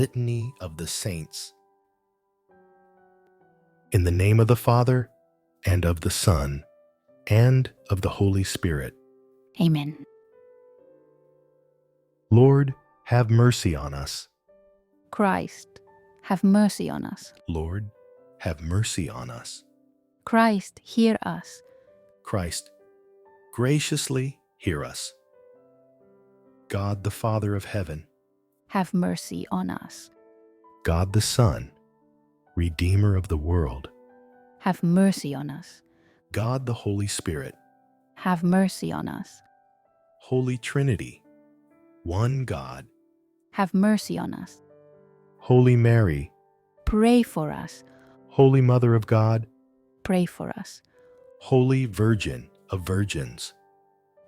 Litany of the Saints. In the name of the Father, and of the Son, and of the Holy Spirit. Amen. Lord, have mercy on us. Christ, have mercy on us. Lord, have mercy on us. Christ, hear us. Christ, graciously hear us. God the Father of heaven, Have mercy on us. God the Son, Redeemer of the world, Have mercy on us. God the Holy Spirit, Have mercy on us. Holy Trinity, one God, Have mercy on us. Holy Mary, Pray for us. Holy Mother of God, Pray for us. Holy Virgin of Virgins,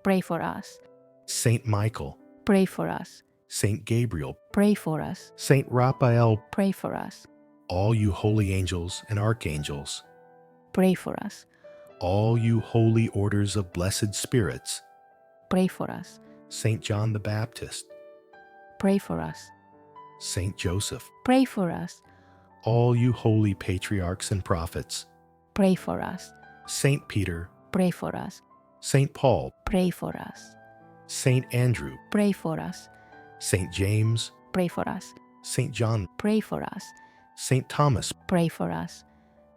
Pray for us. Saint Michael, Pray for us. Saint Gabriel, Pray for us. Saint Raphael, Pray for us. all you holy angels and archangels, Pray for us. all you holy orders of blessed spirits, Pray for us. Saint John the Baptist, Pray for us. Saint Joseph, Pray for us. all you holy patriarchs and prophets, Pray for us. Saint Peter, Pray for us. Saint Paul, Pray for us. Saint Andrew, Pray for us. Saint James, Pray for us. Saint John, Pray for us. Saint Thomas, Pray for us.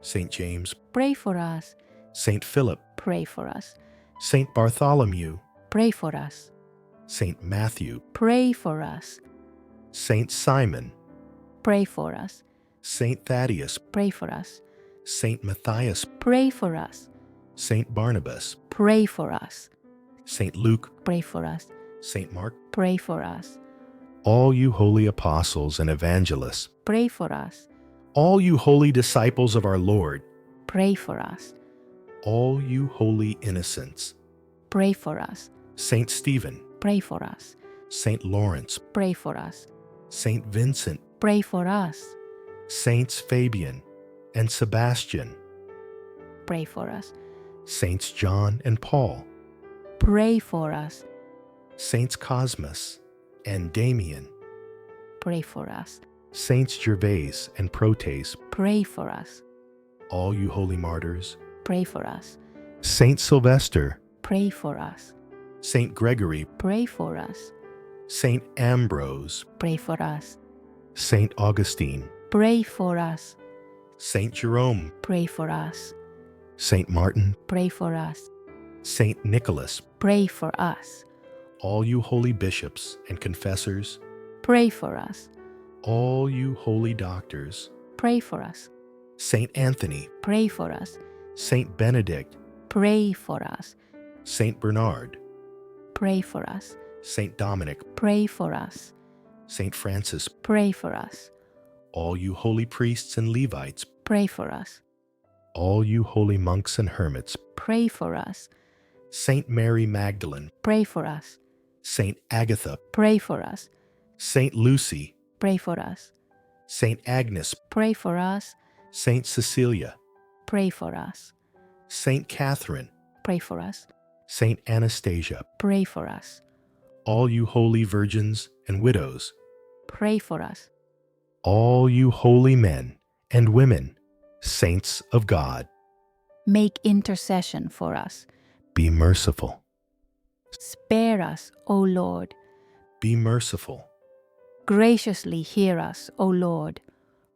Saint James, Pray for us. Saint Philip, Pray for us. Saint Bartholomew, Pray for us. Saint Matthew, Pray for us. Saint Simon, Pray for us. Saint Thaddeus, Pray for us. Saint Matthias, Pray for us. Saint Barnabas, Pray for us. Saint Luke, Pray for us. Saint Mark, Pray for us. all you holy apostles and evangelists, Pray for us. all you holy disciples of our Lord, Pray for us. all you holy innocents, Pray for us. Saint Stephen, Pray for us. Saint Lawrence, Pray for us. Saint Vincent, Pray for us. Saints Fabian and Sebastian, Pray for us. Saints John and Paul, Pray for us. Saints Cosmas and Damian, Pray for us. Saints Gervase and Protes, Pray for us. all you holy martyrs, Pray for us. Saint Sylvester, Pray for us. Saint Gregory, Pray for us. Saint Ambrose, Pray for us. Saint Augustine, Pray for us. Saint Jerome, Pray for us. Saint Martin, Pray for us. Saint Nicholas, Pray for us. all you holy bishops and confessors, Pray for us. all you holy doctors, Pray for us. Saint Anthony, Pray for us. Saint Benedict, Pray for us. Saint Bernard, Pray for us. Saint Dominic, Pray for us. Saint Francis, Pray for us. all you holy priests and Levites, Pray for us. all you holy monks and hermits, Pray for us. Saint Mary Magdalene, Pray for us. Saint Agatha, Pray for us. Saint Lucy, Pray for us. Saint Agnes, Pray for us. Saint Cecilia, Pray for us. Saint Catherine, Pray for us. Saint Anastasia, Pray for us. all you holy virgins and widows, Pray for us. all you holy men and women, saints of God, Make intercession for us. be merciful, Spare us, O Lord. be merciful, Graciously hear us, O Lord.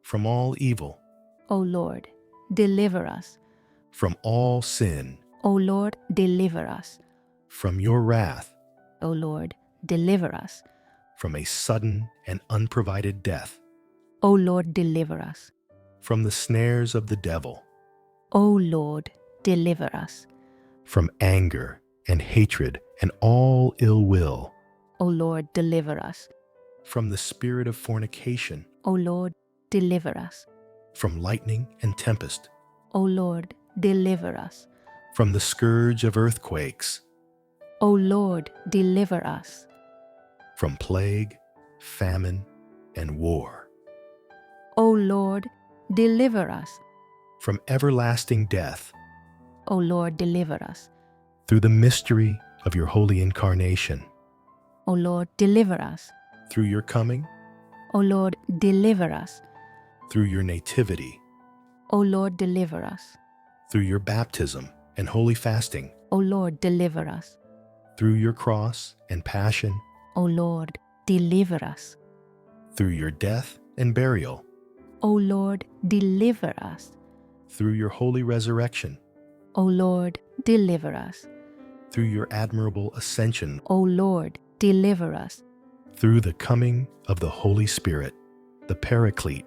from all evil, O Lord, deliver us. from all sin, O Lord, deliver us. from your wrath, O Lord, deliver us. from a sudden and unprovided death, O Lord, deliver us. from the snares of the devil, O Lord, deliver us. from anger and hatred and all ill will, O Lord, deliver us. from the spirit of fornication, O Lord, deliver us. from lightning and tempest, O Lord, deliver us. from the scourge of earthquakes, O Lord, deliver us. from plague, famine, and war, O Lord, deliver us. from everlasting death, O Lord, deliver us. through the mystery of your holy incarnation, O Lord, deliver us. through your coming O Lord, deliver us. through your nativity, O Lord, deliver us. through your baptism and holy fasting, O Lord, deliver us. through your cross and passion, O Lord, deliver us. through your death and burial, O Lord, deliver us. through your holy resurrection, O Lord, deliver us. through your admirable ascension, O Lord, deliver us. through the coming of the Holy Spirit, the Paraclete,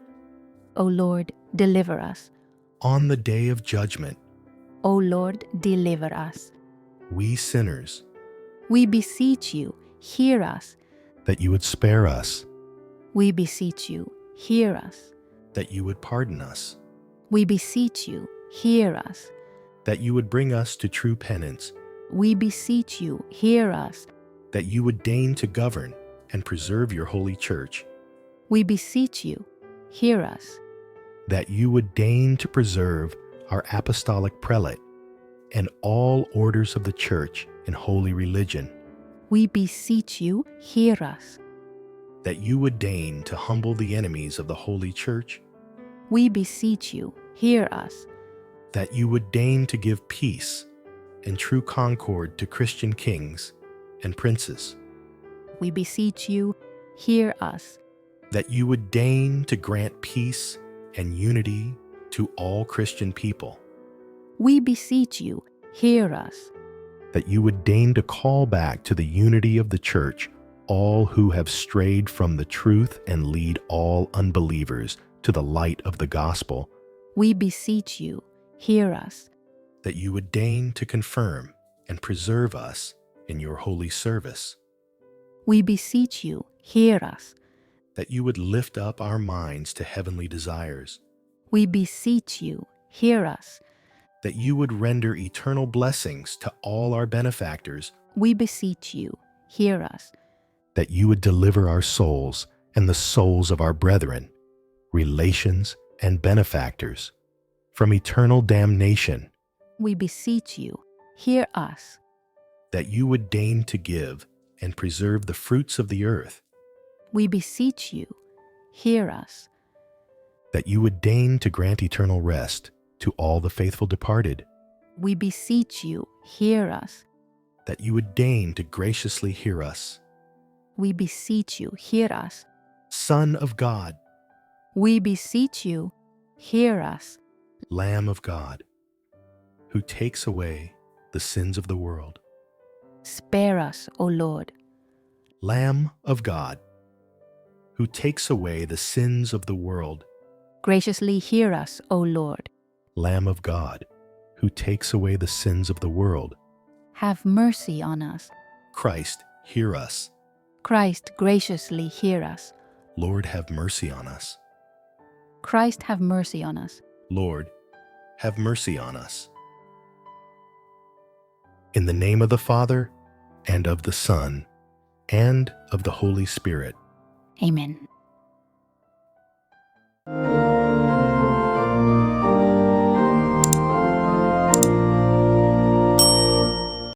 O Lord, deliver us. on the day of judgment, O Lord, deliver us. we sinners, We beseech you, hear us. that you would spare us, We beseech you, hear us. that you would pardon us, We beseech you, hear us. that you would bring us to true penance, We beseech you, hear us. that you would deign to govern and preserve your holy church, We beseech you, hear us. that you would deign to preserve our apostolic prelate and all orders of the church in holy religion, We beseech you, hear us. that you would deign to humble the enemies of the holy church, We beseech you, hear us. that you would deign to give peace and true concord to Christian kings and princes, We beseech you, hear us. that you would deign to grant peace and unity to all Christian people, We beseech you, hear us. that you would deign to call back to the unity of the church all who have strayed from the truth and lead all unbelievers to the light of the gospel, We beseech you, hear us. that you would deign to confirm and preserve us in your holy service, We beseech you, hear us. that you would lift up our minds to heavenly desires, We beseech you, hear us. that you would render eternal blessings to all our benefactors, We beseech you, hear us. that you would deliver our souls and the souls of our brethren, relations, and benefactors from eternal damnation, We beseech you, hear us. that you would deign to give and preserve the fruits of the earth, We beseech you, hear us. that you would deign to grant eternal rest to all the faithful departed, We beseech you, hear us. that you would deign to graciously hear us. We beseech you, hear us. Son of God, We beseech you, hear us. Lamb of God, who takes away the sins of the world, Spare us, O Lord. Lamb of God, who takes away the sins of the world, Graciously hear us, O Lord. Lamb of God, who takes away the sins of the world, Have mercy on us. Christ, hear us. Christ, graciously hear us. Lord, have mercy on us. Christ, have mercy on us. Lord, have mercy on us. In the name of the Father, and of the Son, and of the Holy Spirit. Amen.